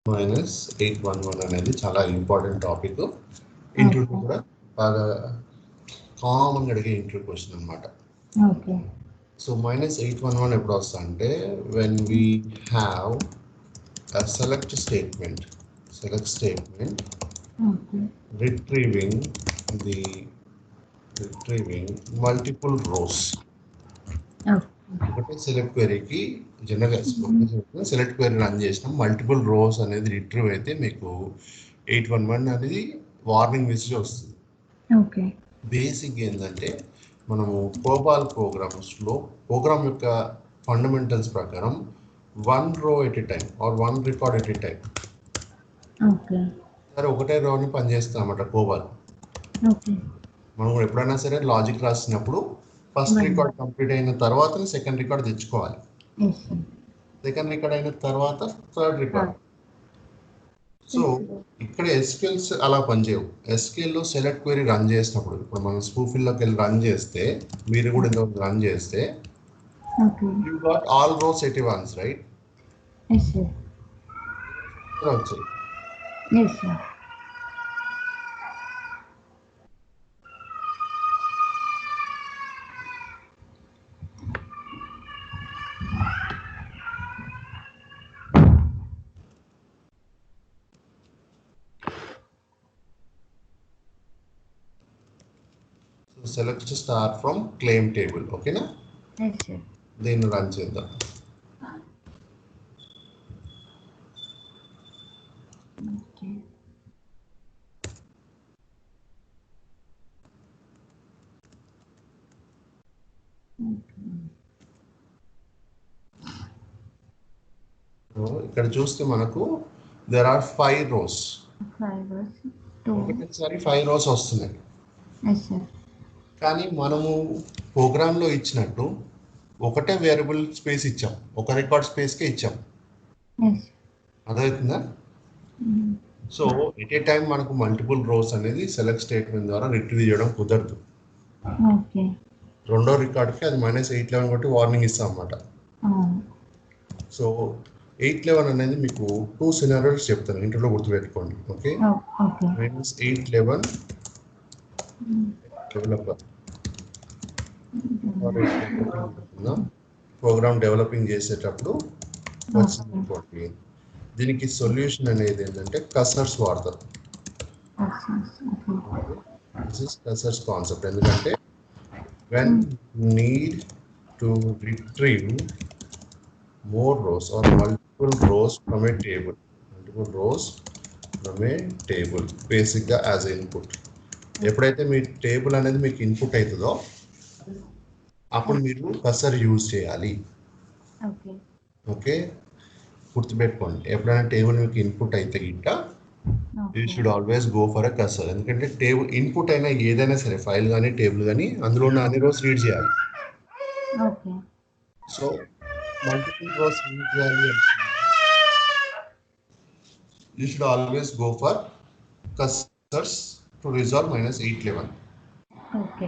Minus 811 అనేది చాలా important topic. Interview కూడా బాగా కామన్ అడిగే ఇంటర్వ్యూ క్వశ్చన్ అనమాట. ఓకే. సో మైనస్ 811 ఎప్పుడు వస్తా అంటే when we have a select statement okay. retrieving multiple rows. ఒకటే సెలెక్ట్ క్వెరీకి జనరల్గా సెలెక్ట్ క్వెరీ రన్ చేసినాం, మల్టిపుల్ రోస్ అనేది రిట్రీవ్ అయితే మీకు 811 అనేది వార్నింగ్ మెసేజ్ వస్తుంది. ఓకే. బేసిక్ ఏంటంటే మనము కోబాల్ ప్రోగ్రామ్స్లో ప్రోగ్రామ్ యొక్క ఫండమెంటల్స్ ప్రకారం 1 row at a time or 1 record at a time. Okay. సరే ఒకటే రోని పనిచేస్తాం అన్నమాట కోబాల్. ఓకే. మనం ఎప్పుడైనా సరే లాజిక్ రాసినప్పుడు ఫస్ట్ రికార్డ్ కంప్లీట్ అయిన తర్వాత సెకండ్ రికార్డ్ తెచ్చుకోవాలి. సెకండ్ రికార్డ్ అయిన తర్వాత థర్డ్ రికార్డ్. సో ఇక్కడ ఎస్క్యూఎల్స్ అలా పనిచేయవు. ఎస్క్యూఎల్లో సెలెక్ట్ క్వెరీ రన్ చేసినప్పుడు ఇప్పుడు మనం స్పూఫిల్లోకి వెళ్ళి రన్ చేస్తే, మీరు కూడా ఇంతవరకు రన్ చేస్తే you got all rows at once, right? వచ్చాయి. Select star from claim table. ఓకేనా? దీన్ని రన్ చేద్దాం. ఇక్కడ చూస్తే మనకు దేర్ ఆర్ 5 rows. ఒకటేసారి 5 rows వస్తున్నాయి. కానీ మనము ప్రోగ్రాంలో ఇచ్చినట్టు ఒకటే వేరియబుల్ స్పేస్ ఇచ్చాం, ఒక రికార్డ్ స్పేస్కే ఇచ్చాం. అర్థమవుతుందా? సో ఎట్ ఏ టైం మనకు మల్టిపుల్ రోస్ అనేది సెలెక్ట్ స్టేట్మెంట్ ద్వారా రిట్రీవ్ చేయడం కుదరదు. రెండో రికార్డ్కి అది -811 కొట్టి వార్నింగ్ ఇస్తాం అన్నమాట. సో 811 అనేది మీకు 2 సినారియోస్ చెప్తాను, ఇంటర్లో గుర్తుపెట్టుకోండి. ఓకే, -811 డెవలపర్ ప్రోగ్రామ్ డెవలపింగ్ చేసేటప్పుడు వచ్చింది. దీనికి సొల్యూషన్ అనేది ఏంటంటే కసర్స్ వాడతారు. This is cursors concept. ఎందుకంటే when need to retrieve more rows or multiple rows from a table basically as an input. ఎప్పుడైతే మీ టేబుల్ అనేది మీకు ఇన్పుట్ అవుతుందో అప్పుడు మీరు కర్సర్ యూజ్ చేయాలి. ఓకే, గుర్తుపెట్టుకోండి. ఎప్పుడైనా టేబుల్ మీకు ఇన్పుట్ అయితే గిట్ట you should always go for a cursor. ఎందుకంటే టేబుల్ ఇన్పుట్ అయినా ఏదైనా సరే, ఫైల్ కానీ టేబుల్ కానీ, అందులో ఉన్న అన్ని రోస్ రీడ్ చేయాలి. సో మల్టిపుల్ రోస్ రీడ్ చేయాలి అంటే you should always go for cursors to resolve -811. Okay,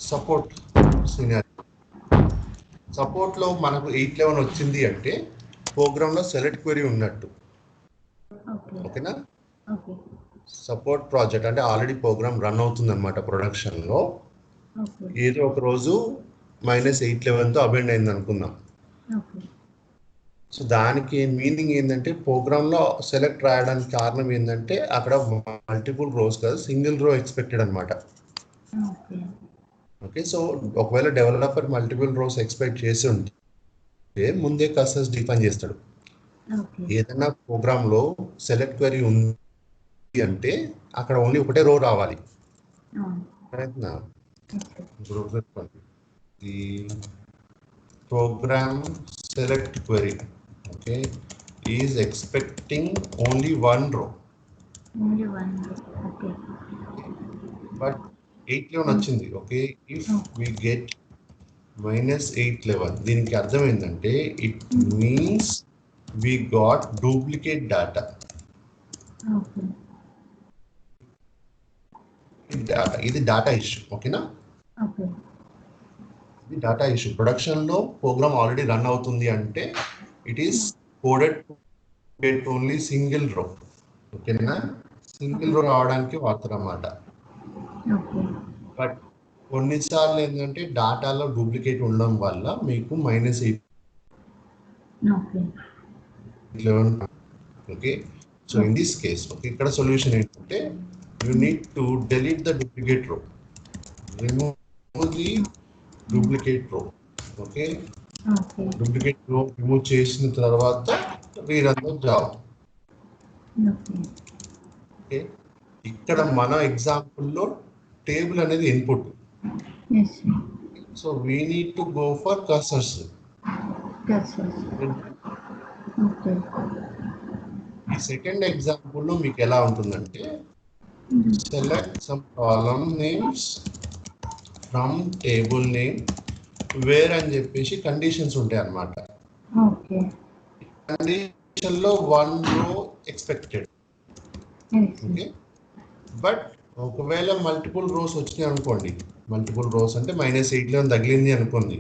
support scenario. సపోర్ట్లో మనకు 811 వచ్చింది అంటే ప్రోగ్రాంలో సెలెక్ట్ క్వెరీ ఉన్నట్టు. ఓకేనా? సపోర్ట్ ప్రాజెక్ట్ అంటే ఆల్రెడీ ప్రోగ్రామ్ రన్ అవుతుంది అనమాట ప్రొడక్షన్లో. ఏదో ఒక రోజు -811తో అబెండ్ అయింది అనుకుందాం. సో దానికి మీనింగ్ ఏంటంటే ప్రోగ్రాంలో సెలెక్ట్ రాయడానికి కారణం ఏంటంటే అక్కడ మల్టిపుల్ రోస్ కాదు, సింగిల్ రో ఎక్స్పెక్టెడ్ అనమాట. ఓకే, సో ఒకవేళ డెవలపర్ మల్టిపుల్ రోస్ ఎక్స్పెక్ట్ చేసి ఉంటే ముందే కర్సర్స్ డిఫైన్ చేస్తాడు. ఏదైనా ప్రోగ్రాంలో సెలెక్ట్ క్వెరీ ఉంది అంటే అక్కడ ఓన్లీ ఒకటే రో రావాలి. The program select query okay is expecting only 1 row. But 811 వచ్చింది. ఓకే, ఇఫ్ వి గెట్ -811 దీనికి అర్థం ఏంటంటే it means we got duplicate data. ఇది డేటా ఇష్యూ. ఓకేనా? ఇది డేటా ఇష్యూ. ప్రొడక్షన్లో ప్రోగ్రామ్ ఆల్రెడీ రన్ అవుతుంది అంటే it is coded get only single row. ఓకేనా, సింగిల్ రో రావడానికి వాడతారు అన్నమాట. ఓకే. బట్ కొన్నిసార్లు ఏంటంటే డాటాలో డూప్లికేట్ ఉండడం వల్ల మీకు -8 okay. 11. Okay, so in this case okay, ఇక్కడ సొల్యూషన్ ఏంటంటే you need to delete the duplicate row, remove the duplicate row. Okay, okay. Duplicate row remove చేసిన తర్వాత rerun the job. Okay. Okay, ఇక్కడ మన ఎగ్జాంపుల్లో టేబుల్ అనేది input. Yes sir. So we need to go for cursors. Cursors. Okay. ఈ second ఎగ్జాంపుల్లో మీకు ఎలా ఉంటుందంటే select some column names from table name where అని చెప్పేసి కండిషన్స్ ఉంటాయి అన్నమాట. ఓకే. కండిషన్లో 1 రో ఎక్స్పెక్టెడ్. ఓకే, బట్ ఒకవేళ మల్టిపుల్ రోస్ వచ్చినాయి అనుకోండి, మల్టిపుల్ రోస్ అంటే -8లో తగిలింది అనుకోండి,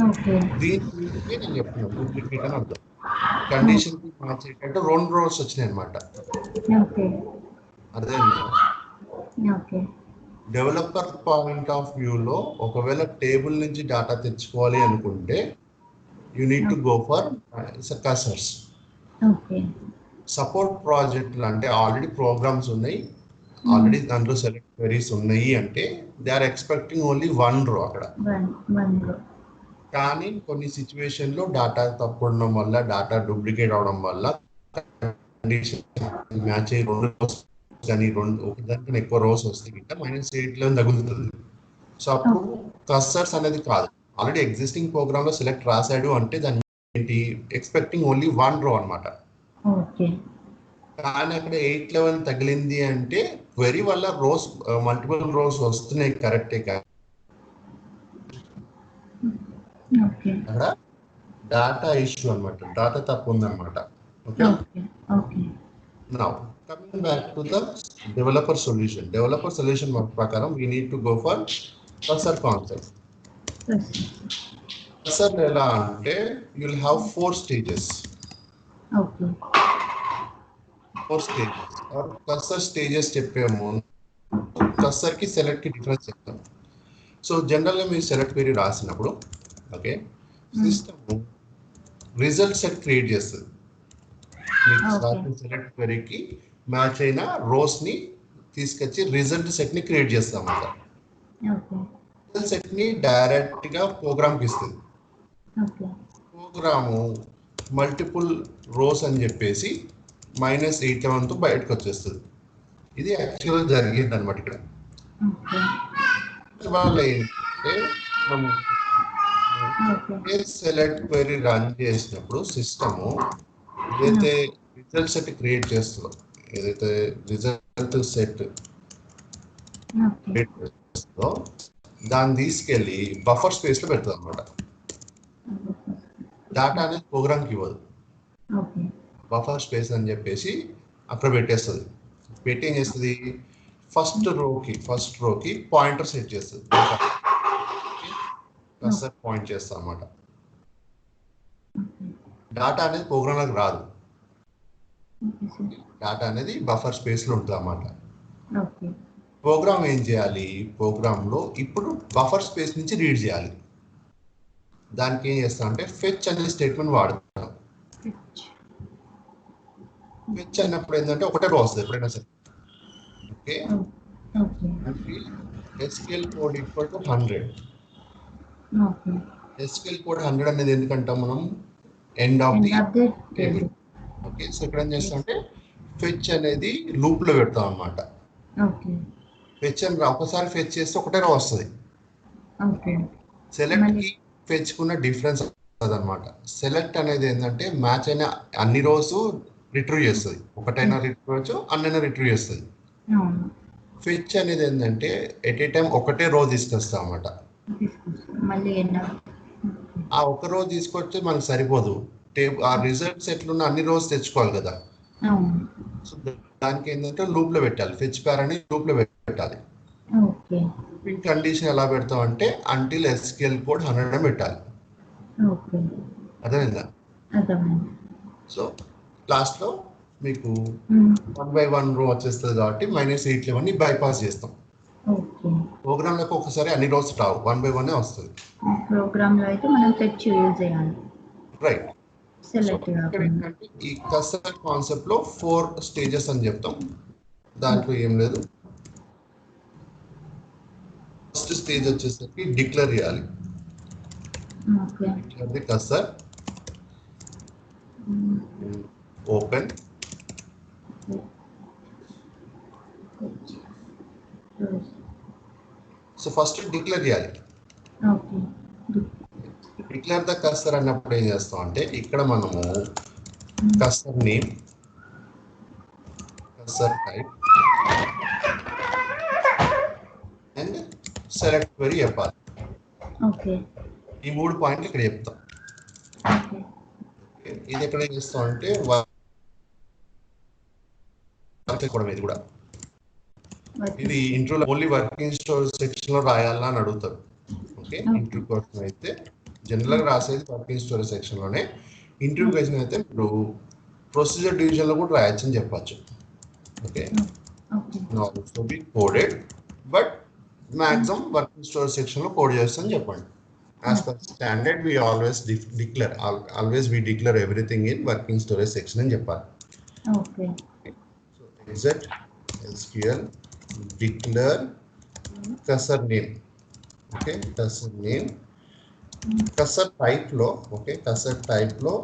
ఓకే. దీనికి నేను చెప్తున్నాను డూప్లికేట్ అని అర్థం. కండిషన్ మార్చేటట్టు 2 రోస్ వచ్చినాయి అనమాట. ఓకే. అర్థమైందా? ఓకే. డెవలపర్ పాయింట్ ఆఫ్ వ్యూలో ఒకవేళ టేబుల్ నుంచి డేటా తెచ్చుకోవాలి అనుకుంటే you need to go for cursors. Okay. Support ప్రాజెక్టులు అంటే ఆల్రెడీ ప్రోగ్రామ్స్ ఉన్నాయి, ఆల్రెడీ దాంట్లో సెలెక్ట్ క్వెరీస్ ఉన్నాయి అంటే దే ఆర్ ఎక్స్పెక్టింగ్ ఓన్లీ 1 రో అక్కడ. కానీ కొన్ని సిచ్యువేషన్లో డేటా తప్పు ఉండడం వల్ల, డేటా డూప్లికేట్ అవడం వల్ల కండిషన్ మ్యాచ్ అయ్యి 2 రోస్ కానీ ఒకదానికన్నా ఎక్కువ రోస్ వస్తే గిట్ట -8లో తగులుతుంది. సో అప్పుడు కర్సర్స్ అనేది కాదు, ఆల్రెడీ ఎగ్జిస్టింగ్ ప్రోగ్రామ్ లో సెలెక్ట్ రాశాడు అంటే దాని ఏంటి ఎక్స్పెక్టింగ్ ఓన్లీ 1 రో అనమాట. ఓకే. కానీ అక్కడ 811 తగిలింది అంటే క్వెరీ వల్ల రోస్ మల్టిపుల్ రోస్ వస్తున్నాయి కరెక్టే, ఓకే. అక్కడ డాటా ఇష్యూ అనమాట, డాటా తప్పు ఉందన్నమాట. Okay, okay. Now coming back to the developer solution. Developer solution ప్రకారం we need to go for cursor concept. Cursor ఎలా అంటే you will have 4 stages. Okay. 4 stages are cursor stages చెప్పేమో cursor కి select కి difference చెప్తాం. So general గా మీరు select query రాసినప్పుడు okay, system result set create చేస్తుంది. మీకు సెలెక్ట్ క్వెరీకి మ్యాచ్ అయిన రోస్ ని తీసుకొచ్చి రిజల్ట్ సెట్ ని క్రియేట్ చేస్తాం అన్నమాట. రిజల్ట్ సెట్ ని డైరెక్ట్ గా ప్రోగ్రామ్ కి ఇస్తుంది. ప్రోగ్రాము మల్టిపుల్ రోస్ అని చెప్పేసి -811 తో బయటకు వచ్చేస్తుంది. ఇది యాక్చువల్గా జరిగింది అనమాట. ఇక్కడ వాళ్ళు ఏంటంటే మనము సెలెక్ట్ క్వెరీ రన్ చేసినప్పుడు సిస్టము ఏదైతే రిజల్ట్ సెట్ క్రియేట్ చేస్తుందో, ఏదైతే రిజల్ట్ సెట్ క్రియేట్ చేస్తుందో దాన్ని తీసుకెళ్ళి బఫర్ స్పేస్ లో పెడుతుంది అనమాట. డేటా అనేది ప్రోగ్రామ్కి ఇవ్వదు, బఫర్ స్పేస్ అని చెప్పేసి అక్కడ పెట్టేస్తుంది. పెట్టి ఏం చేస్తుంది, ఫస్ట్ రోకి పాయింటర్ సెట్ చేస్తుంది, కర్సర్ పాయింట్ చేస్తుంది అనమాట. డేటా అనేది ప్రోగ్రామ్లోకి రాదు, డేటా అనేది బఫర్ స్పేస్ లో ఉంటుంది అన్నమాట. ప్రోగ్రామ్ ఏం చేయాలి, ప్రోగ్రాంలో ఇప్పుడు బఫర్ స్పేస్ నుంచి రీడ్ చేయాలి. దానికి ఏం చేస్తాం అంటే ఫెచ్ అనే స్టేట్మెంట్ వాడుతాం. ఫెచ్ అన్నప్పుడు ఏంటంటే ఒకటే రో వస్తుంది ఎప్పుడైనా సరే. Okay, SQL code equal to 100. SQL code 100 అనేది ఎందుకంటాం మనం, end of the table. Okay, so ఇక్కడ ఏం చేస్తాం అంటే ఫెచ్ అనేది లూప్ లో పెడతాం అన్నమాట. ఫెచ్ అని ఒకసారి ఫెచ్ చేస్తే ఒకటే రో వస్తుంది. సెలెక్ట్ కి ఫెచ్ కున్న డిఫరెన్స్ అదనమాట. సెలెక్ట్ అనేది ఏంటంటే మ్యాచ్ అయిన అన్ని రోస్ రిట్రీవ్ చేస్తుంది, ఒకటైనా రిట్రీవ్ చేయొచ్చు, అన్నైనా రిట్రీవ్ చేస్తుంది. ఫెచ్ అనేది ఏంటంటే ఎట్ ఏ టైం ఒకటే రో తీసుకొస్తాం అన్నమాట. ఆ ఒక రో తీసుకొచ్చి మనకు సరిపోదు, ఆ రిజల్ట్ సెట్లు ఉన్న అన్ని రోస్ తెచ్చుకోవాలి కదా. సో దానికి ఏంటంటే లూప్ లో పెట్టాలి, ఫెచ్ పేర్ అని లూప్ లో పెట్టాలి. లూపింగ్ కండిషన్ ఎలా పెడతాం అంటే అంటిల్ ఎస్క్యూఎల్ కోడ్ 100 పెట్టాలి. అర్థమైందా? సో లాస్ట్లో మీకు 1 by 1 రో వచ్చేస్తుంది కాబట్టి -8 లెవెన్ని బైపాస్ చేస్తాం. ఓకే. ప్రోగ్రామ్లకు ఒకసారి అన్ని రోస్ రావు, 1 by 1 వస్తుంది. ప్రోగ్రామ్లో అయితే మనం ఫెచ్ యూజ్ చేయాలి. రైట్. సెలెక్ట్ ఇక్కడ ఏంటంటే ఈ కస్టర్ కాన్సెప్ట్లో 4 స్టేజెస్ అని చెప్తాం. దాంట్లో ఏం లేదు. ఫస్ట్ స్టేజ్ వచ్చేసరికి డిక్లేర్ చేయాలి. Okay. Declare the cursor, open, so first declare చేయాలి. ఓకే. డిక్లేర్ ద కస్టర్ అన్నప్పుడు ఏం చేస్తాం అంటే ఇక్కడ మనము cursor name, cursor type and select query చెప్పాలి. ఓకే. ఈ 3 పాయింట్లు ఇక్కడ చెప్తాం. ఓకే. ఇది ఎక్కడ ఏం చేస్తాం అంటే ఇది కూడా ఇది ఇంట్రోలో ఓన్లీ వర్కింగ్ స్టోరేజ్ సెక్షన్ లో రాయాలా అని అడుగుతారు. ఓకే. ఇంట్రో కోసం అయితే జనరల్ గా రాసేది వర్కింగ్ స్టోరేజ్ సెక్షన్ లోనే. ఇంటర్వ్యూ క్వశ్చన్ అయితే మీరు ప్రొసీజర్ డివిజన్ లో కూడా రాయొచ్చు అని చెప్పచ్చు. Okay. Also be coded but maximum working storage section లో కోడ్ చేస్తాను చెప్పండి. As per standard, we always declare everything in working storage section అని చెప్పాలి. Okay. So exec SQL declare cursor name. Okay. cursor name, cursor type లో, okay, cursor type లో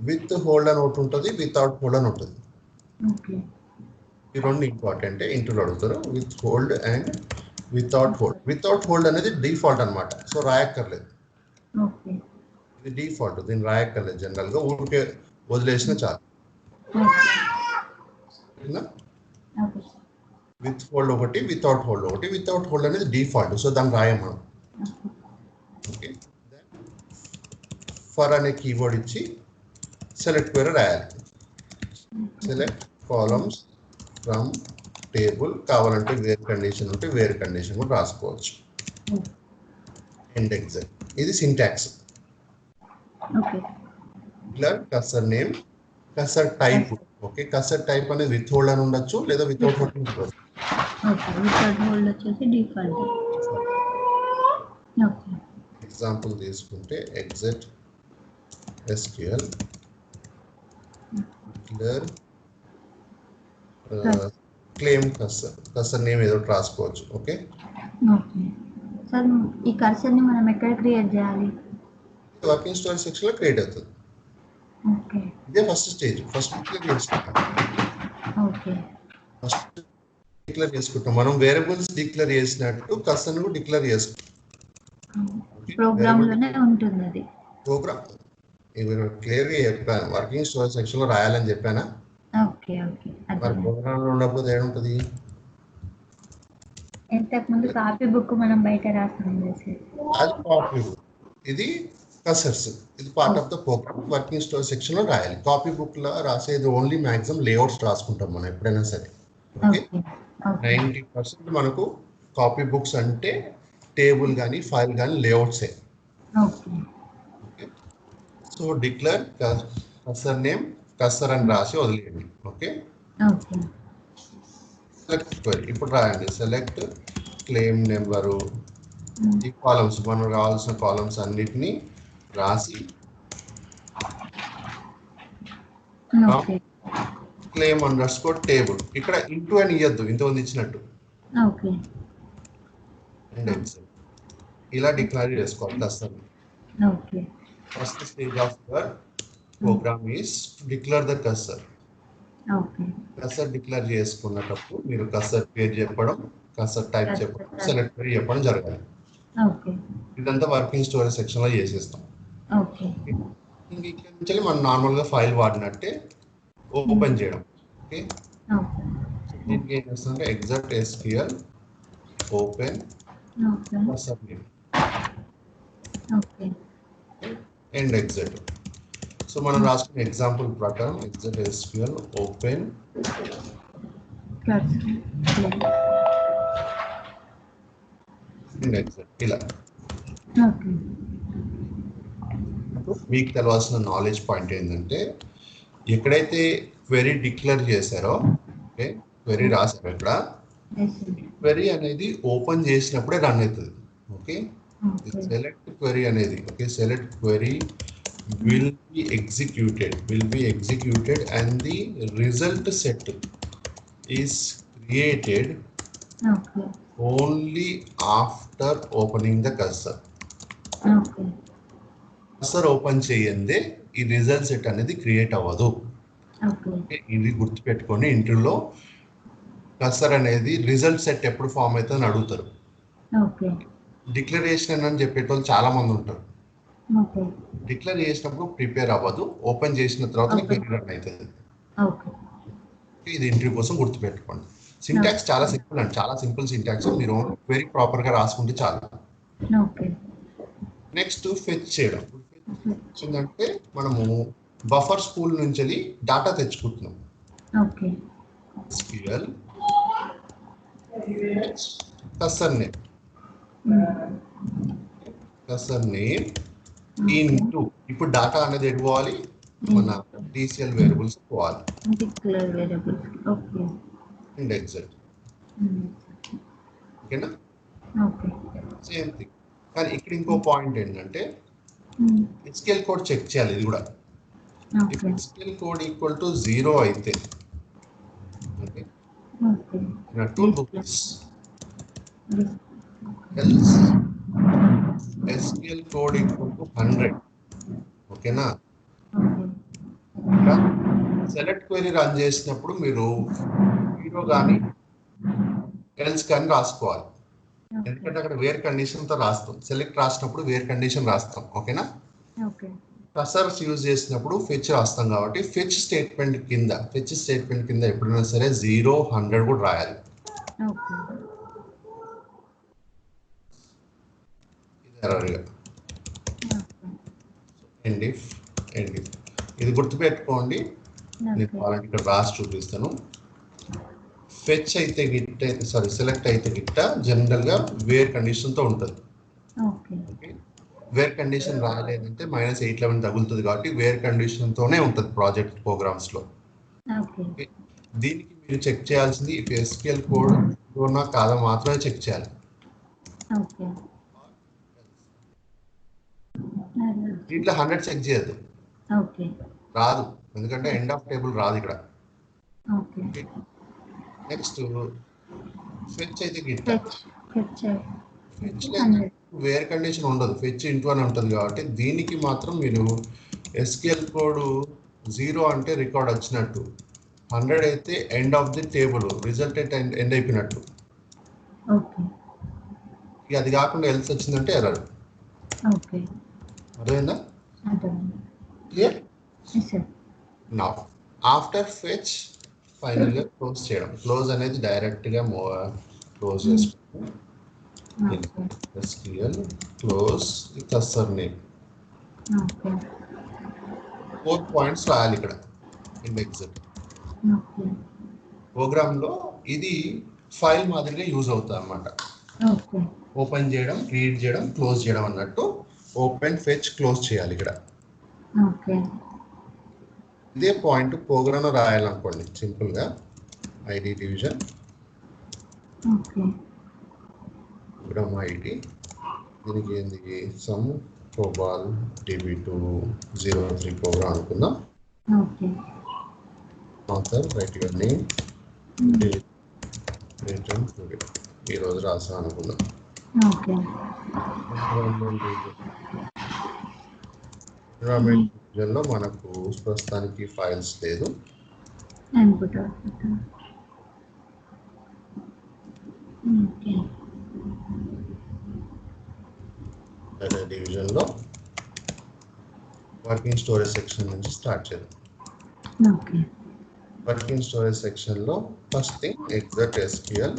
with hold అని ఒకటి ఉంటుంది, వితౌట్ హోల్డ్ అని ఉంటుంది. ఓకే. ఈ రెండు ఇంపార్టెంట్. ఇంటర్వ్యూలో అడుగుతారు with hold and without hold. Without hold అనేది డిఫాల్ట్ అన్నమాట, సో రాయక్కర్లేదు. ఓకే. ఇది డిఫాల్ట్, దీన్ని రాయక్కర్లేదు. జనరల్ గా ఊరికే వదిలేసిన చాలు. విత్ హోల్డ్ ఒకటి, వితౌట్ హోల్డ్ ఒకటి. వితౌట్ హోల్డ్ అనేది డిఫాల్ట్, సో దాన్ని రాయం మనం. ఓకే. ఫర్ అనే కీవర్డ్ ఇచ్చి సెలెక్ట్ క్వెరీ రాయాలి. సెలెక్ట్ కాలమ్స్ ఫ్రమ్ టేబుల్, కావాలంటే వేర్ కండిషన్ ఉంటే వేర్ కండిషన్ కూడా రాసుకోవచ్చు. అండ్ ఎగ్జాక్ట్ ఇది syntax. Okay. Declare cursor name, cursor type. Okay. Cursor type అనేది విత్ హోల్డ్ అని ఉండొచ్చు లేదా వితౌట్ హోల్డ్ ఉండొచ్చు. ఓకే. వితౌట్ హోల్డ్ వచ్చేసి డిఫాల్ట్. ఓకే. ఎగ్జాంపుల్ తీసుకుంటే exit SQL declare claim cursor. Cursor name ఏదో రాసుకోవచ్చు. ఓకే. ఓకే. సార్ ఈ కర్సర్ని మనం ఎక్కడ క్రియేట్ చేయాలి? వర్కింగ్ స్టోరేజ్ సెక్షన్ లో క్రియేట్ అవుతుంది. ఓకే. ఇదే ఫస్ట్ స్టేజ్. ఫస్ట్ డిక్లేర్ చేసుకుంటాం. ఓకే. ఫస్ట్ డిక్లేర్ చేసుకుంటాం. మనం వేరియబుల్స్ డిక్లేర్ చేసినట్టు కర్సర్ ను డిక్లేర్ చేసుకుంటాం. ప్రోగ్రామ్ లోనే ఉంటుంది అది. ప్రోగ్రామ్ క్లియర్గా చెప్పాను, వర్కింగ్ స్టోరేజ్ సెక్షన్ లో రాయాలని చెప్పానా? ఓకే. ఓకే. మరి ప్రోగ్రామ్ లో ఉన్నప్పుడు ఏముంటుంది? ఇంతకు ముందు కాపీ బుక్ మనం బయట రాస్తాం చేసి, అది కాపీ బుక్, ఇది కర్సర్స్. ఇది part of the program. Working storage section లో రాయాలి. కాపీ బుక్ లో రాసేది ఓన్లీ మాక్సిమం లేఅవుట్స్ రాసుకుంటాం మనం ఎప్పుడైనా సరే. ఓకే. 90% మనకు కాపీ బుక్స్ అంటే టేబుల్ కానీ ఫైల్ కానీ లేఅవుట్సే. Okay. So declare cursor name, cursor అని రాసి వదిలేయండి. ఓకే. ఓకే. సెలెక్ట్ క్వెరీ ఇప్పుడు రాయండి. సెలెక్ట్ క్లెయిమ్ నెంబరు, ఈ కాలమ్స్ మనకు కావాల్సిన కాలమ్స్ అన్నిటినీ రాసి క్లెయిమ్ అండర్స్కోర్ టేబుల్. ఇక్కడ ఇంటూ అని ఇవ్వద్దు, ఇంతమంది ఇచ్చినట్టు. ఓకే. ఇలా డిక్లేర్ చేసుకోవాలి customer. Okay. First stage of your program is declare the cursor. Okay. Cursor declare చేసుకున్నప్పుడు మీరు కర్సర్ పేరు చెప్పడం, కర్సర్ టైప్ చెప్పడం, సెలెక్ట్ క్వెరీ చెప్పడం జరగాలి. ఓకే. ఇదంతా వర్కింగ్ స్టోరేజ్ సెక్షన్ లో చేసేస్తాం. ఓకే. ఇక్కడ నుంచి మనం నార్మల్ గా ఫైల్ వాడినట్టే ఓపెన్ చేయడం. ఓకే. దీనికి ఏం చేస్తామంటే exit SQL open cursor name and exit. So మనం రాసుకున్న ఎగ్జాంపుల్ ప్రకారం exit SQL open and exit. ఇలా మీకు తెలవాల్సిన నాలెడ్జ్ పాయింట్ ఏంటంటే ఎక్కడైతే క్వెరీ డిక్లేర్ చేశారో ఓకే క్వెరీ రాశారు ఇక్కడ ఎస్ సార్. క్వెరీ అనేది ఓపెన్ చేసినప్పుడే రన్ అవుతుంది ఓకే ఓకే. సెలెక్ట్ క్వెరీ అనేది okay select query will be executed and the result set is created okay. only after opening the cursor. Okay. Cursor open చేయందే ఈ result set అనేది create అవ్వదు. Okay. ఇది గుర్తుపెట్టుకొని ఇంటర్వ్యూలో కర్సర్ అనేది రిజల్ట్ సెట్ ఎప్పుడు ఫామ్ అవుతుందని అడుగుతారు. ఓకే. డిక్లరేషన్ అని చెప్పేటోళ్ళు చాలా మంది ఉంటారు. ఓకే. డిక్లేర్ చేసినప్పుడు ప్రిపేర్ అవ్వదు, ఓపెన్ చేసిన తర్వాత క్వెరీ రన్ అవుతుంది. ఓకే. ఇది ఇంటర్వ్యూ కోసం గుర్తుపెట్టుకోండి. సింటాక్స్ చాలా సింపుల్ అండి, చాలా సింపుల్ సింటాక్స్. మీరు క్వెరీ ప్రాపర్గా రాసుకుంటే చాలు. ఓకే. నెక్స్ట్ ఫెచ్ చేయడం. వచ్చిందంటే మనము బఫర్ స్కూల్ నుంచి డాటా తెచ్చుకుంటున్నాం. Okay. SQL cursor name into ఇప్పుడు డాటా అనేది ఎడుకోవాలి మన TCL వేరియబుల్స్ పోవాలి. Declare variables. Okay. And exit. ఓకేనా? ఓకే. Same thing. కానీ ఇక్కడ ఇంకో పాయింట్ ఏంటంటే SQL కోడ్ చెక్ చేయాలి. ఇది కూడా okay. SQL code equal to 0 అయితే okay okay. Two books else SQL code equal to 100 ఓకేనా? సెలెక్ట్ క్వెరీ రన్ చేసినప్పుడు మీరు 0 కానీ ఎల్స్ కానీ రాసుకోవాలి. ఎందుకంటే అక్కడ వేర్ కండిషన్ తో రాస్తాం. సెలెక్ట్ రాసినప్పుడు వేర్ కండిషన్ రాస్తాం. ఓకేనా? ఓకే. కర్సర్స్ యూజ్ చేసినప్పుడు ఫెచ్ రాస్తాం కాబట్టి ఫెచ్ స్టేట్మెంట్ కింద ఎప్పుడైనా సరే 0, 100 కూడా రాయాలి. ఓకే. ఇది ఎర్రర్గా ఎండ్ ఇఫ్ ఇది గుర్తుపెట్టుకోండి. నేను వాళ్ళకి ఇక్కడ రాసి చూపిస్తాను. ఫెచ్ అయితే గిట్ట సెలెక్ట్ అయితే గిట్ట జనరల్ గా వేర్ కండిషన్ తో ఉంటుంది. ఓకే. వేర్ కండిషన్ రాలేదంటే -811 తగులుతుంది కాబట్టి వేర్ కండిషన్ తోనే ఉంటుంది ప్రాజెక్ట్ ప్రోగ్రామ్స్ లో. ఓకే. దీనికి మీరు చెక్ చేయాల్సింది ఇఫ్ SQL కోడ్ ఉన్నా కాదా మాత్రమే చెక్ చేయాలి. ఓకే. దీంట్లో 100 చెక్ చేయొద్దు. ఓకే. రాదు, ఎందుకంటే ఎండ్ ఆఫ్ టేబుల్ రాదు ఇక్కడ. ఓకే. నెక్స్ట్ ఫెచ్ అయితే గిట్ట ఫెచ్ వేర్ కండిషన్ ఉండదు, ఫెచ్ ఇంటూ అని ఉంటుంది కాబట్టి దీనికి మాత్రం మీరు SQL కోడ్ 0 అంటే రికార్డ్ వచ్చినట్టు, 100 అయితే end of the table result end అయిపోయినట్టు. ఇక అది కాకుండా ఎల్స్ వచ్చిందంటే ఎర్రర్. అర్థమైందా? క్లియర్? నౌ ఆఫ్టర్ ఫెచ్ ఫైనల్గా క్లోజ్ చేయడం. క్లోజ్ అనేది డైరెక్ట్గా క్లోజ్ చేసుకుంటాం. SQL close cursor name 4 points రాయాలి ఇక్కడ ఇన్ ఎగ్జిట్. ప్రోగ్రామ్లో ఇది ఫైల్ మాదిరిగా యూజ్ అవుతుంది అన్నమాట. ఓపెన్ చేయడం, రీడ్ చేయడం, క్లోజ్ చేయడం అన్నట్టు ఓపెన్ ఫెచ్ క్లోజ్ చేయాలి ఇక్కడ. ఇదే పాయింట్ ప్రోగ్రామ్ రాయాలనుకోండి సింపుల్గా ID డివిజన్ ప్రోగ్రామ్ ID దీనికి ఏంది సమ్ COBOL DB203 ప్రోగ్రామ్ అనుకుందాం. Author write your name return ఈరోజు రాసా అనుకుందాం. ఎన్విరాన్మెంట్ డివిజన్లో మనకు ప్రస్తుతానికి ఫైల్స్ లేదు. డివిజన్లో వర్కింగ్ స్టోరేజ్ సెక్షన్ నుంచి స్టార్ట్ చేద్దాం. వర్కింగ్ స్టోరేజ్ సెక్షన్లో first thing exit SQL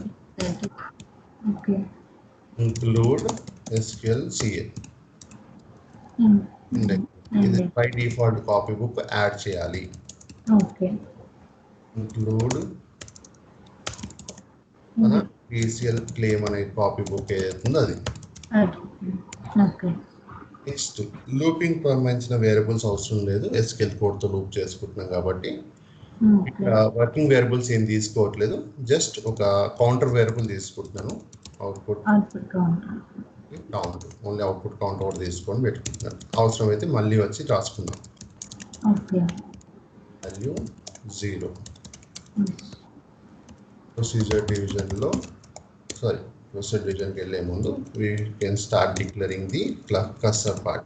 include SQL CA. ఇది by default copy book add చేయాలి. ఇంక్లూడ్ మన TCL క్లెయిమ్ అనే కాపీ బుక్ ఏదైతుందో అది. నెక్స్ట్ లూపింగ్ సంబంధించిన వేరియబుల్స్ అవసరం లేదు, SQL కోడ్తో లూప్ చేసుకుంటున్నాం కాబట్టి ఇక్కడ వర్కింగ్ వేరియబుల్స్ ఏం తీసుకోవట్లేదు, జస్ట్ ఒక కౌంటర్ వేరియబుల్ తీసుకుంటున్నాను. Output count, only output count ఒకటి తీసుకొని పెట్టుకుంటున్నాను. అవసరమైతే మళ్ళీ వచ్చి రాసుకుందాం. వాల్యూ 0. ప్రొసీజర్ డివిజన్లో ప్రొసీజర్ డివిజన్కి వెళ్ళే ముందు we can start declaring the cursor part.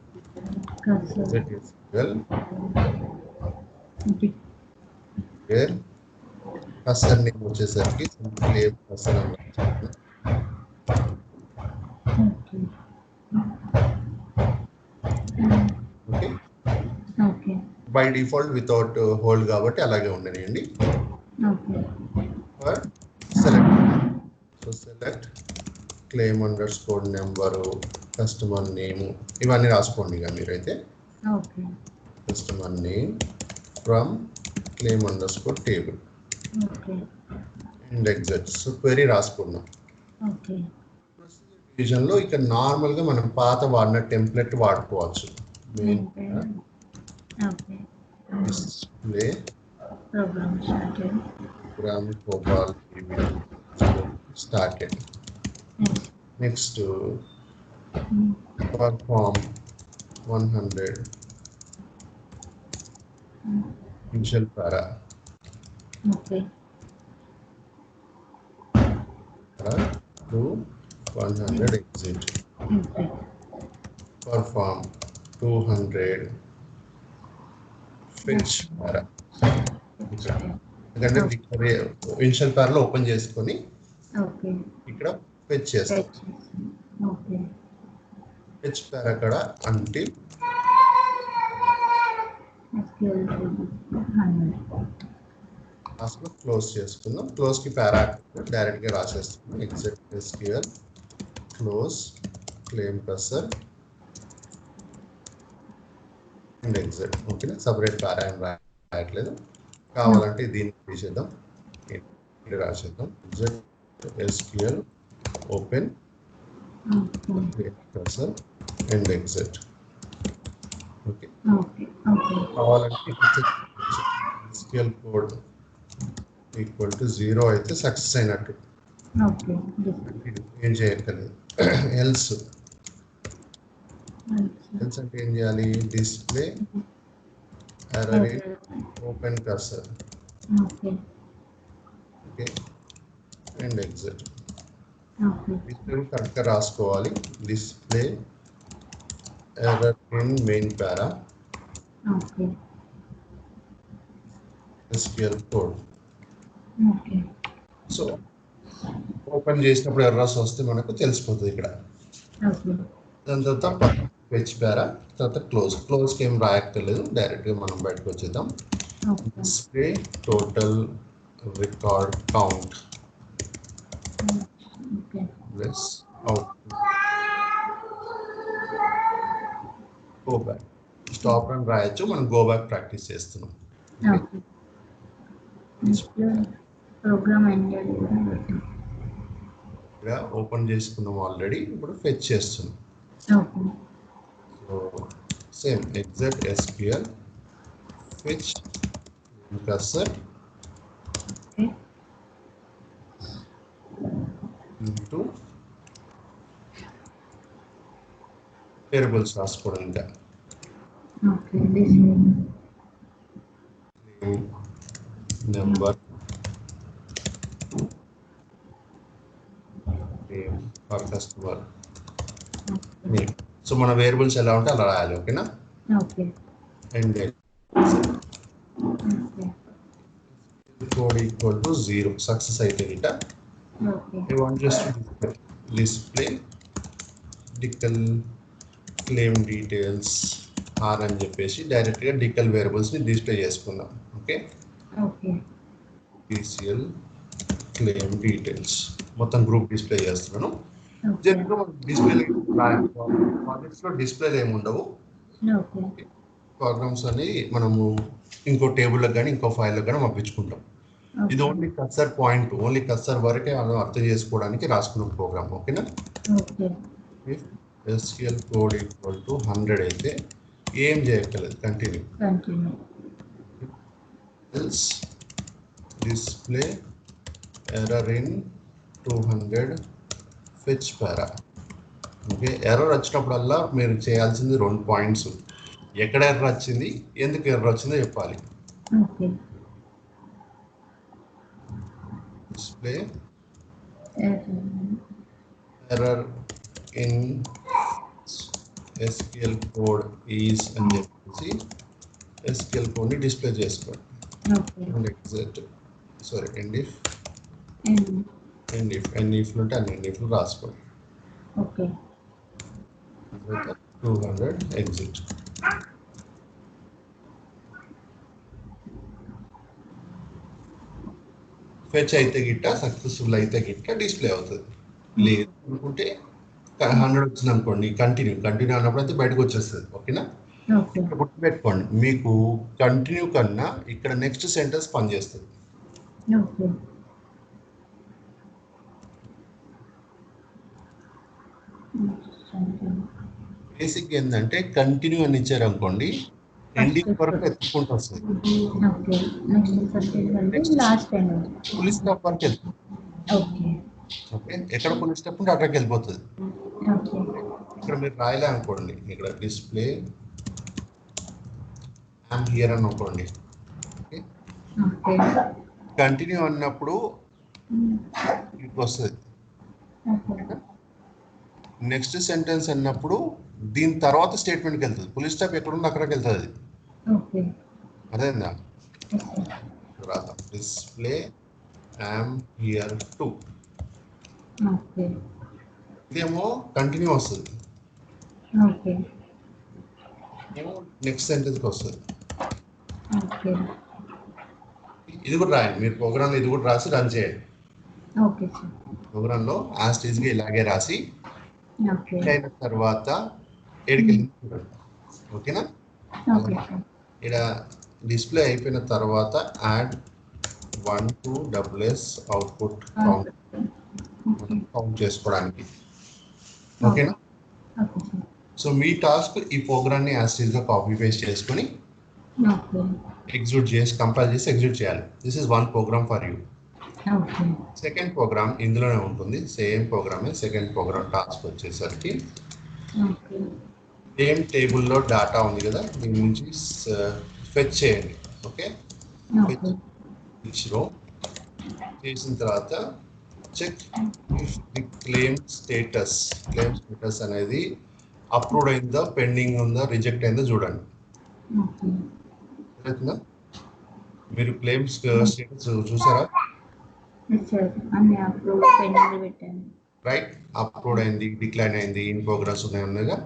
Where cursor name వచ్చేసరికి simply cursor okay. By default without hold కాబట్టి అలాగే ఉండనియండి. Select claim underscore number, customer name, ఇవన్నీ రాసుకోండి ఇక మీరైతే. Customer name from claim underscore table and exit. So query రాసుకుందాం. డివిజన్లో ఇక్కడ నార్మల్గా మనం పాత వాడిన టెంప్లెట్ వాడుకోవచ్చు. Display program COBOL started. Next perform 100 initial para to 100 exit. Perform 200 fetch para. ఎందుకంటే ఇనిషియల్ పార్ లో ఓపెన్ చేసుకొని ఇక్కడ ఫెచ్ చేస్తాం. ఫెచ్ పార్ అక్కడ అంటిల్ లాస్ట్ లో క్లోజ్ చేసుకుందాం. క్లోజ్ కి పారా డైరెక్ట్ గా రాసేస్తున్నాం. Exit SQL close claim cursor and exit. ఓకేనా, సపరేట్ పారా ఏం రాయట్లేదు. కావాలంటే దీన్ని తీసేద్దాం, రాసేద్దాం. SQL open cursor and exit. Okay, కావాలంటే SQL కోడ్ ఈక్వల్ టు 0 అయితే సక్సెస్ అయినట్టు, ఏం చేయక్కర్లేదు. ఎల్స్ అంటే ఏం చేయాలి? Display error in open cursor. Okay and exit. Display కరెక్ట్గా రాసుకోవాలి. Display error in main para SQL code. So open చేసినప్పుడు ఎర్రర్స్ వస్తే మనకు తెలిసిపోతుంది ఇక్కడ. దాని తర్వాత ఫెచ్ పారా, తర్వాత క్లోజ్కి ఏం రాయక్కర్లేదు, డైరెక్ట్గా మనం బయటకు వచ్చేద్దాం. Display total record count plus output. Go back, stop అని రాయొచ్చు, మనం గో బ్యాక్ ప్రాక్టీస్ చేస్తున్నాం. ఇక్కడ ఓపెన్ చేసుకున్నాం ఆల్రెడీ, ఇప్పుడు ఫెచ్ చేస్తున్నాం. So same exit SQL fetch cursor into variables రాసుకోవడం. ఇంకా number name for customer name. So మన వేరియబుల్స్ ఎలా ఉంటే అలా రాయాలి. ఓకేనా, and code equal to 0 success అయితే ఇట. I want just display DCL claim details or అని చెప్పేసి డైరెక్ట్గా డికల్ వేరియబుల్స్ని డిస్ప్లే చేసుకుందాం. ఓకే, DCL క్లెయిమ్ డీటెయిల్స్ మొత్తం గ్రూప్ డిస్ప్లే చేస్తున్నాను. జనరల్గా మనం డిస్ప్లే ప్రాజెక్ట్స్లో డిస్ప్లేలు ఏమి ఉండవు. ప్రోగ్రామ్స్ అని మనము ఇంకో టేబుల్కి కానీ ఇంకో ఫైల్కి కానీ పంపించుకుంటాం. ఇది only cursor point, only cursor వరకే మనం అర్థం చేసుకోవడానికి రాసుకున్న ప్రోగ్రామ్. ఓకేనా, ఎస్క్యూఎల్ కోడ్ ఈక్వల్ టు 100 అయితే ఏం చేయక్కర్లేదు, continue. Else display error in 200 fetch para. Okay, error వచ్చినప్పుడల్లా మీరు చేయాల్సింది 2 పాయింట్స్. ఎక్కడ ఎర్రర్ వచ్చింది, ఎందుకు ఎర్రర్ వచ్చిందో చెప్పాలి. Display error in SQL code is అని చెప్పేసి SQL కోడ్ని డిస్ప్లే చేసుకోండి. ఎన్ని ఇఫ్లు ఉంటే అన్ని ఇఫ్లు రాసుకోండి. 200 ఎగ్జిట్. ఫెచ్ అయితే గిట్ట సక్సెస్ఫుల్ అయితే గిట్ట డిస్ప్లే అవుతుంది. లేదు అనుకుంటే 100 వచ్చింది అనుకోండి, కంటిన్యూ అన్నప్పుడు అయితే బయటకు వచ్చేస్తుంది. ఓకేనా? గుర్తుపెట్టుకోండి, మీకు కంటిన్యూ కన్నా ఇక్కడ నెక్స్ట్ సెంటెన్స్ పనిచేస్తుంది. బేసిక్ ఏంటంటే కంటిన్యూ అని ఇచ్చారు అనుకోండి, ఎండింగ్ వరకు ఎత్తుకుంటూ వస్తుంది. ఫుల్ స్టాప్ వరకు వెళ్తుంది. ఓకే, ఎక్కడ ఫుల్ స్టాప్ ఉంటే అక్కడికి వెళ్ళిపోతుంది. ఇక్కడ మీరు రాయలే అనుకోండి, ఇక్కడ డిస్ప్లే ఐఎమ్ హియర్ అని అనుకోండి. కంటిన్యూ అన్నప్పుడు ఇట్లా వస్తుంది. నెక్స్ట్ సెంటెన్స్ అన్నప్పుడు దీని తర్వాత స్టేట్మెంట్కి వెళ్తుంది. ఫుల్ స్టాప్ ఎక్కడ ఉందో అక్కడికి వెళ్తుంది. అదేందా? రాద్దాం, డిస్ప్లే ఐఎమ్ హియర్ టు. ఇదేమో కంటిన్యూ వస్తుంది, నెక్స్ట్ సెంటెన్స్కి వస్తుంది. ఇది కూడా రాయండి మీరు ప్రోగ్రామ్లో, ఇది కూడా రాసి రన్ చేయండి. ప్రోగ్రామ్లో యాజ్ టీజ్గా ఇలాగే రాసి అయిన తర్వాత ఏడికి వెళ్ళి, ఓకేనా? ఇక్కడ డిస్ప్లే అయిపోయిన తర్వాత add 1 to WS output count చేసుకోవడానికి. ఓకేనా? సో మీ టాస్క్ ఈ ప్రోగ్రామ్ని యాజ్ టీజ్గా కాపీ పేస్ట్ చేసుకొని ఎగ్జిక్యూట్ చేసి, కంపైల్ చేసి ఎగ్జిక్యూట్ చేయాలి. This is 1 program for you. Second program ఇందులోనే ఉంటుంది, సేమ్ ప్రోగ్రామే. సెకండ్ ప్రోగ్రామ్ టాస్క్ వచ్చేసరికి సేమ్ టేబుల్లో డేటా ఉంది కదా, దీని నుంచి ఫెచ్ చేయండి. ఓకే, ఫెచ్ రో చేసిన తర్వాత చెక్ ది క్లెయిమ్ స్టేటస్ అనేది అప్రూవ్డ్ అయిందా, పెండింగ్ ఉందా, రిజెక్ట్ అయిందా చూడండి. మీరు క్లెయిమ్స్ స్టేటస్ చూసారా? రైట్, అప్రూవ్డ్ అయింది, డిక్లైన్ అయింది, ఇన్ ప్రోగ్రెస్ ఉన్నాయిగా.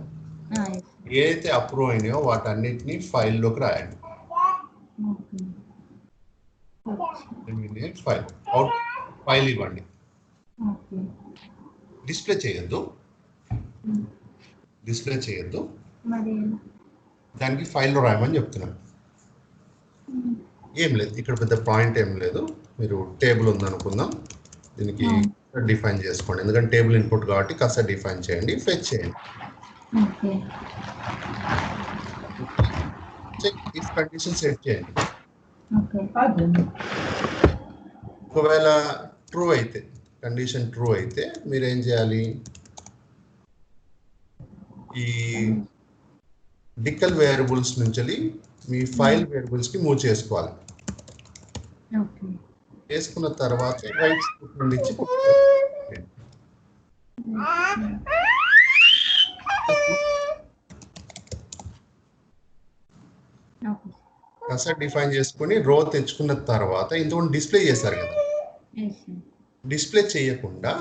ఏదైతే అప్రూవ్ అయినాయో వాటన్నిటిని ఫైల్లోకి రాయండి. ఫైల్ ఇవ్వండి. డిస్ప్లే చేయొద్దు, దానికి ఫైల్లో రాయమని చెప్తున్నాను. ఏం లేదు, ఇక్కడ పెద్ద పాయింట్ ఏం లేదు. మీరు టేబుల్ ఉందనుకుందాం, దీనికి డిఫైన్ చేసుకోండి. ఎందుకంటే టేబుల్ ఇన్పుట్ కాబట్టి కాస్త డిఫైన్ చేయండి, ఫెచ్ చేయండి. చెక్ ఇఫ్ కండిషన్ సెట్ చేయండి. ఒకవేళ ట్రూ అయితే, కండిషన్ ట్రూ అయితే మీరు ఏం చేయాలి, ఈ డికల్ వేరియబుల్స్ నుంచి మీ ఫైల్ వేరియబుల్స్కి మూవ్ చేసుకోవాలి. చేసుకున్న తర్వాత రైట్ స్టేట్మెంట్ ఇచ్చి కసర్ డిఫైన్ చేసుకుని రో తెచ్చుకున్న తర్వాత ఇంతకుముందు డిస్ప్లే చేశారు కదా, డిస్ప్లే చేయకుండా,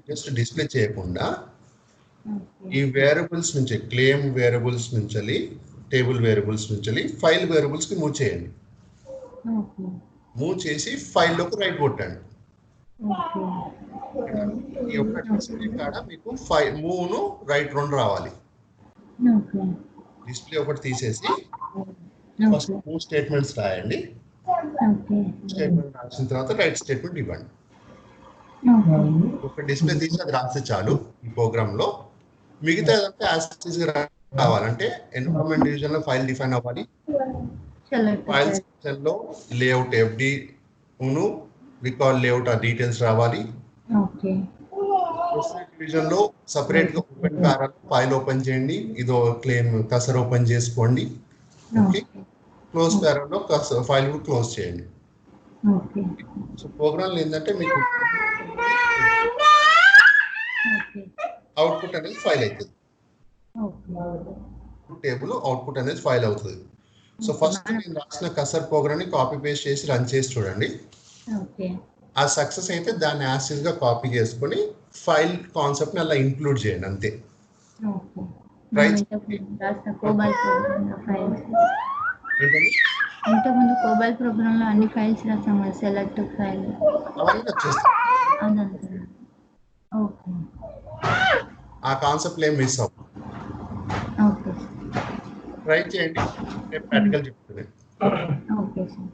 జస్ట్ డిస్ప్లే చేయకుండా ఈ వేరియబుల్స్ నుంచి, క్లెయిమ్ వేరియబుల్స్ నుంచి, టేబుల్ వేరియబుల్స్ నుంచి ఫైల్ వేరియబుల్స్కి మూవ్ చేయండి. మూవ్ చేసి ఫైల్లోకి రైట్ కొట్టండి. ఈ యొక్క డిస్ప్లే కాడ మీకు మూవ్ను రైట్ 2 రావాలి. డిస్ప్లే ఒకటి తీసేసి ఫస్ట్ మూవ్ స్టేట్మెంట్స్ రాయండి. స్టేట్మెంట్ రాసిన తర్వాత రైట్ స్టేట్మెంట్ ఇవ్వండి. ఒక డిస్ప్లే తీసి అది రాస్తే చాలు ఈ ప్రోగ్రామ్ లో. మిగతా ఏదంటే కావాలంటే ఎన్విరాన్మెంట్ డివిజన్ లో ఫైల్ డిఫైన్ అవ్వాలి. సెలెక్ట్ ఫైల్ సెక్షన్ లో లేఅవుట్ ఎఫ్డి ను రికార్డ్ లేఅవుట్ ఆ డీటెయిల్స్ రావాలి. ఓకే. డివిజన్ లో సపరేట్ గా ఓపెన్ ప్యారా ఫైల్ ఓపెన్ చేయండి. ఇదో క్లెయిమ్ కసర్ ఓపెన్ చేసుకోండి. ఓకే, క్లోజ్ ప్యారాలో ఫైల్ క్లోజ్ చేయండి. ఓకే. సో ప్రోగ్రామ్ ఏంటంటే మీకు అవుట్పుట్ అనేది ఫైల్ అవుతుంది. టేబుల్ అవుట్పుట్ అనేది ఫైల్ అవుతుంది. సో ఫస్ట్ నేను రాసిన కసర్ ప్రోగ్రామ్ ని కాపీ పేస్ట్ చేసి రన్ చేసి చూడండి. ఓకే. ఆ సక్సెస్ అయితే దాన్ని యాసిడ్ గా కాపీ చేసుకొని ఫైల్ కాన్సెప్ట్ ని అలా ఇంక్లూడ్ చేయండి అంతే. ఓకే. రాసిన కోబాల్ ప్రోగ్రామ్ లో ఫైల్స్ ఇంతకుముందు కోబాల్ ప్రోగ్రామ్ లో అన్ని ఫైల్స్ రాసాం కదా, సెలెక్ట్ ఫైల్ అవన్నీ వచ్చేస్తాయి. అదంతా. ఓకే. ఆ కాన్సెప్ట్ ఏం మిస్ అవ్వదు. ఓకే. ట్రై చేయండి, నేను ప్రాక్టికల్ చెప్తున్నాను. Okay sir.